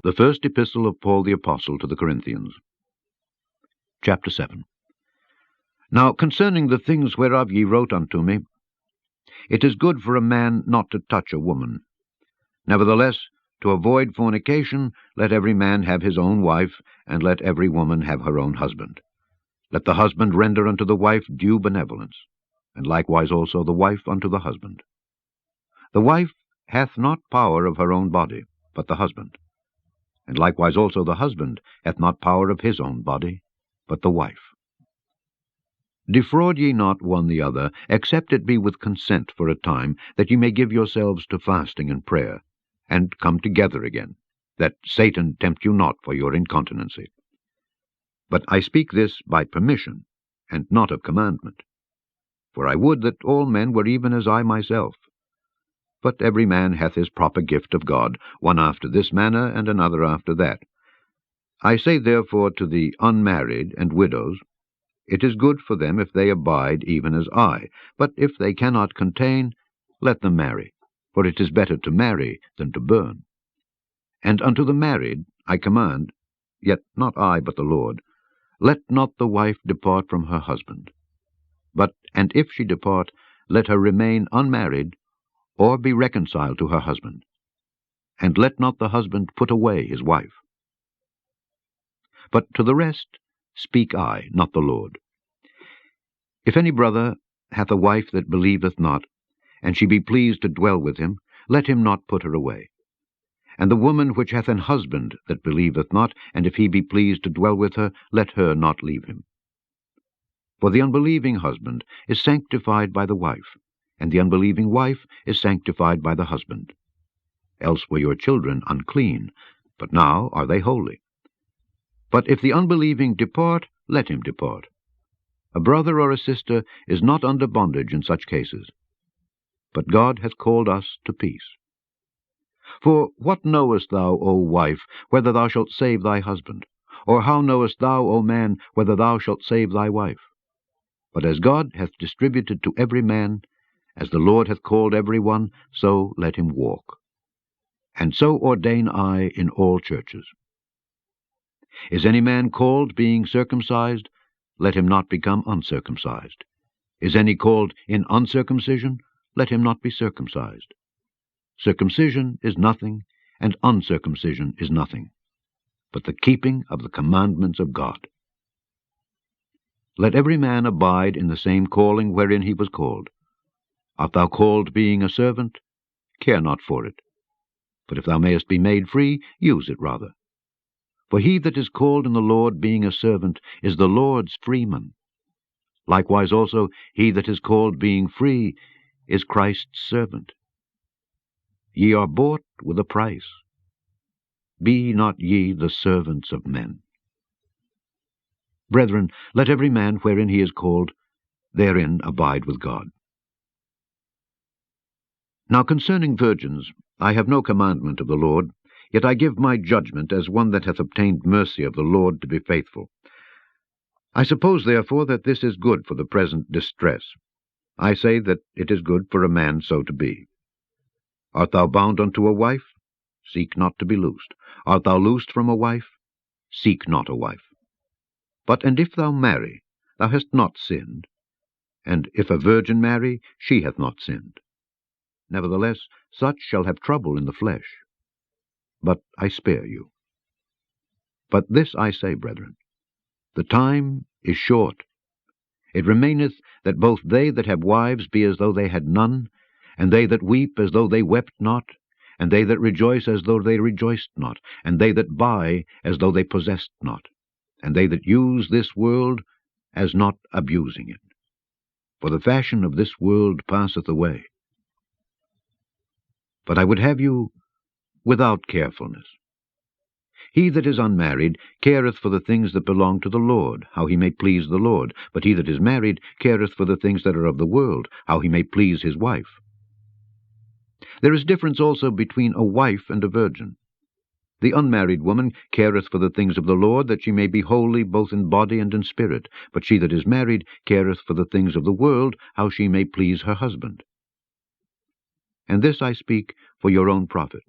The first epistle of Paul the Apostle to the Corinthians. Chapter 7. Now concerning the things whereof ye wrote unto me, it is good for a man not to touch a woman. Nevertheless, to avoid fornication, let every man have his own wife, and let every woman have her own husband. Let the husband render unto the wife due benevolence, and likewise also the wife unto the husband. The wife hath not power of her own body, but the husband. And likewise also the husband hath not power of his own body, but the wife. Defraud ye not one the other, except it be with consent for a time, that ye may give yourselves to fasting and prayer, and come together again, that Satan tempt you not for your incontinency. But I speak this by permission, and not of commandment. For I would that all men were even as I myself. But every man hath his proper gift of God, one after this manner, and another after that. I say therefore to the unmarried and widows, it is good for them if they abide even as I, but if they cannot contain, let them marry, for it is better to marry than to burn. And unto the married I command, yet not I but the Lord, let not the wife depart from her husband. But, and if she depart, let her remain unmarried, or be reconciled to her husband. And let not the husband put away his wife. But to the rest speak I, not the Lord. If any brother hath a wife that believeth not, and she be pleased to dwell with him, let him not put her away. And the woman which hath an husband that believeth not, and if he be pleased to dwell with her, let her not leave him. For the unbelieving husband is sanctified by the wife, and the unbelieving wife is sanctified by the husband. Else were your children unclean, but now are they holy. But if the unbelieving depart, let him depart. A brother or a sister is not under bondage in such cases. But God hath called us to peace. For what knowest thou, O wife, whether thou shalt save thy husband? Or how knowest thou, O man, whether thou shalt save thy wife? But as God hath distributed to every man, as the Lord hath called every one, so let him walk. And so ordain I in all churches. Is any man called being circumcised? Let him not become uncircumcised. Is any called in uncircumcision? Let him not be circumcised. Circumcision is nothing, and uncircumcision is nothing, but the keeping of the commandments of God. Let every man abide in the same calling wherein he was called. Art thou called being a servant? Care not for it. But if thou mayest be made free, use it rather. For he that is called in the Lord being a servant is the Lord's freeman. Likewise also he that is called being free is Christ's servant. Ye are bought with a price. Be not ye the servants of men. Brethren, let every man wherein he is called, therein abide with God. Now concerning virgins, I have no commandment of the Lord, yet I give my judgment as one that hath obtained mercy of the Lord to be faithful. I suppose, therefore, that this is good for the present distress. I say that it is good for a man so to be. Art thou bound unto a wife? Seek not to be loosed. Art thou loosed from a wife? Seek not a wife. But and if thou marry, thou hast not sinned. And if a virgin marry, she hath not sinned. Nevertheless, such shall have trouble in the flesh. But I spare you. But this I say, brethren, the time is short. It remaineth that both they that have wives be as though they had none, and they that weep as though they wept not, and they that rejoice as though they rejoiced not, and they that buy as though they possessed not, and they that use this world as not abusing it. For the fashion of this world passeth away. But I would have you without carefulness. He that is unmarried careth for the things that belong to the Lord, how he may please the Lord. But he that is married careth for the things that are of the world, how he may please his wife. There is difference also between a wife and a virgin. The unmarried woman careth for the things of the Lord, that she may be holy both in body and in spirit. But she that is married careth for the things of the world, how she may please her husband. And this I speak for your own profit.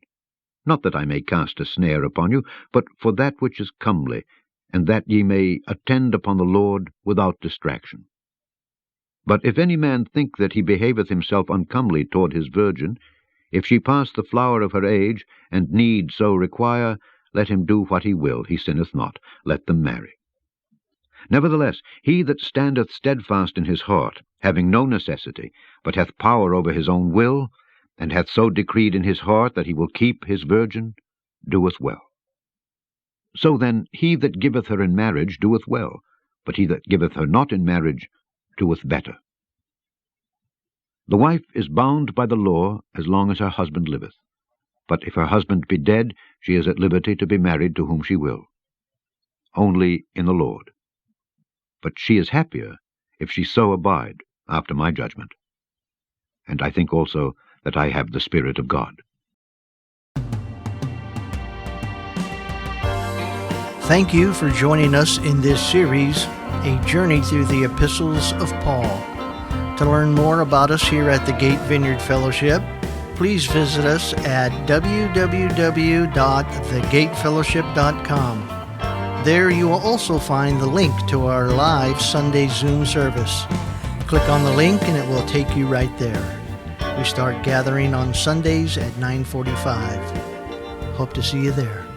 Not that I may cast a snare upon you, but for that which is comely, and that ye may attend upon the Lord without distraction. But if any man think that he behaveth himself uncomely toward his virgin, if she pass the flower of her age, and need so require, let him do what he will, he sinneth not, let them marry. Nevertheless, he that standeth steadfast in his heart, having no necessity, but hath power over his own will, and hath so decreed in his heart that he will keep his virgin, doeth well. So then, he that giveth her in marriage doeth well, but he that giveth her not in marriage doeth better. The wife is bound by the law as long as her husband liveth. But if her husband be dead, she is at liberty to be married to whom she will, only in the Lord. But she is happier if she so abide after my judgment. And I think also that I have the Spirit of God. Thank you for joining us in this series, A Journey Through the Epistles of Paul. To learn more about us here at the Gate Vineyard Fellowship, please visit us at www.thegatefellowship.com. There you will also find the link to our live Sunday Zoom service. Click on the link and it will take you right there. We start gathering on Sundays at 9:45. Hope to see you there.